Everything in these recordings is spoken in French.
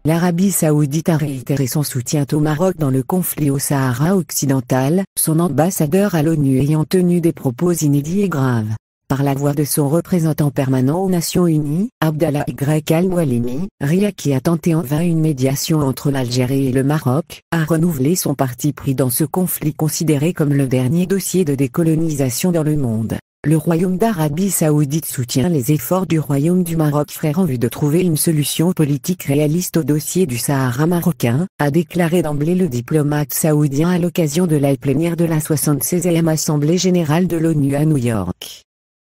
L'Arabie saoudite a réitéré son soutien au Maroc dans le conflit au Sahara occidental, son ambassadeur à l'ONU ayant tenu des propos inédits et graves. Par la voix de son représentant permanent aux Nations Unies, Abdallah Y Al-Mualimi, Riyad, qui a tenté en vain une médiation entre l'Algérie et le Maroc, a renouvelé son parti pris dans ce conflit considéré comme le dernier dossier de décolonisation dans le monde. Le Royaume d'Arabie Saoudite soutient les efforts du Royaume du Maroc frère en vue de trouver une solution politique réaliste au dossier du Sahara marocain, a déclaré d'emblée le diplomate saoudien à l'occasion de la plénière de la 76e Assemblée générale de l'ONU à New York.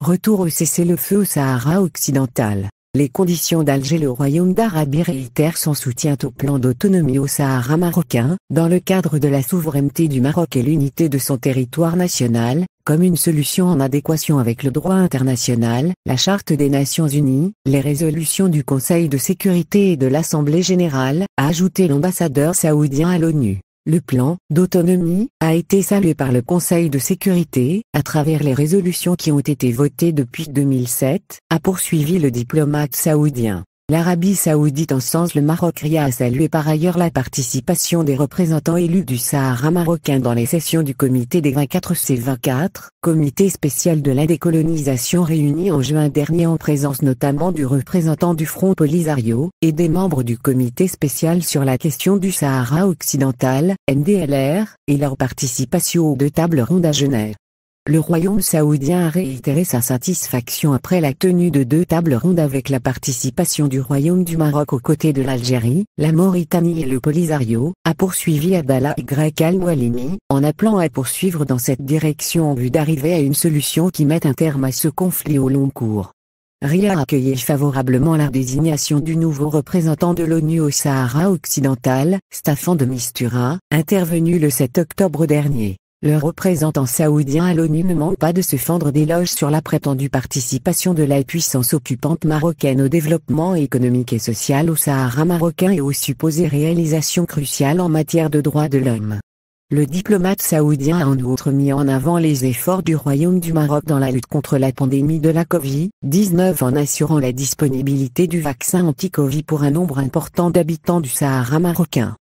Retour au cessez-le-feu au Sahara occidental. Les conditions d'Alger. Le Royaume d'Arabie réitère son soutien au plan d'autonomie au Sahara marocain, dans le cadre de la souveraineté du Maroc et l'unité de son territoire national, comme une solution en adéquation avec le droit international, la Charte des Nations Unies, les résolutions du Conseil de sécurité et de l'Assemblée générale, a ajouté l'ambassadeur saoudien à l'ONU. Le plan d'autonomie a été salué par le Conseil de sécurité, à travers les résolutions qui ont été votées depuis 2007, a poursuivi le diplomate saoudien. L'Arabie saoudite en ce sens le Maroc. Riyad a salué par ailleurs la participation des représentants élus du Sahara marocain dans les sessions du comité des 24C24, comité spécial de la décolonisation réuni en juin dernier en présence notamment du représentant du Front Polisario, et des membres du comité spécial sur la question du Sahara occidental, MDLR, et leur participation aux 2 tables rondes à Genève. Le Royaume saoudien a réitéré sa satisfaction après la tenue de 2 tables rondes avec la participation du Royaume du Maroc aux côtés de l'Algérie, la Mauritanie et le Polisario, a poursuivi Abdallah Y Al-Mualimi, en appelant à poursuivre dans cette direction en vue d'arriver à une solution qui mette un terme à ce conflit au long cours. Riyad a accueilli favorablement la désignation du nouveau représentant de l'ONU au Sahara occidental, Staffan de Mistura, intervenu le 7 octobre dernier. Le représentant saoudien à l'ONU ne manque pas de se fendre d'éloges sur la prétendue participation de la puissance occupante marocaine au développement économique et social au Sahara marocain et aux supposées réalisations cruciales en matière de droits de l'homme. Le diplomate saoudien a en outre mis en avant les efforts du Royaume du Maroc dans la lutte contre la pandémie de la Covid-19 en assurant la disponibilité du vaccin anti-Covid pour un nombre important d'habitants du Sahara marocain.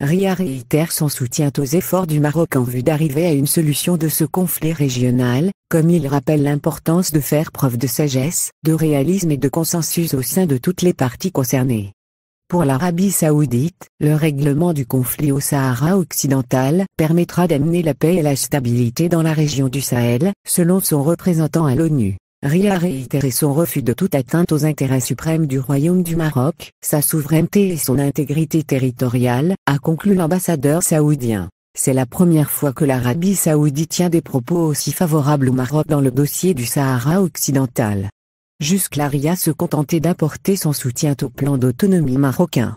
Riyad réitère son soutien aux efforts du Maroc en vue d'arriver à une solution de ce conflit régional, comme il rappelle l'importance de faire preuve de sagesse, de réalisme et de consensus au sein de toutes les parties concernées. Pour l'Arabie saoudite, le règlement du conflit au Sahara occidental permettra d'amener la paix et la stabilité dans la région du Sahel, selon son représentant à l'ONU. Riyad a réitéré son refus de toute atteinte aux intérêts suprêmes du Royaume du Maroc, sa souveraineté et son intégrité territoriale, a conclu l'ambassadeur saoudien. C'est la première fois que l'Arabie saoudite tient des propos aussi favorables au Maroc dans le dossier du Sahara occidental. Jusque-là, Riyad se contentait d'apporter son soutien au plan d'autonomie marocain.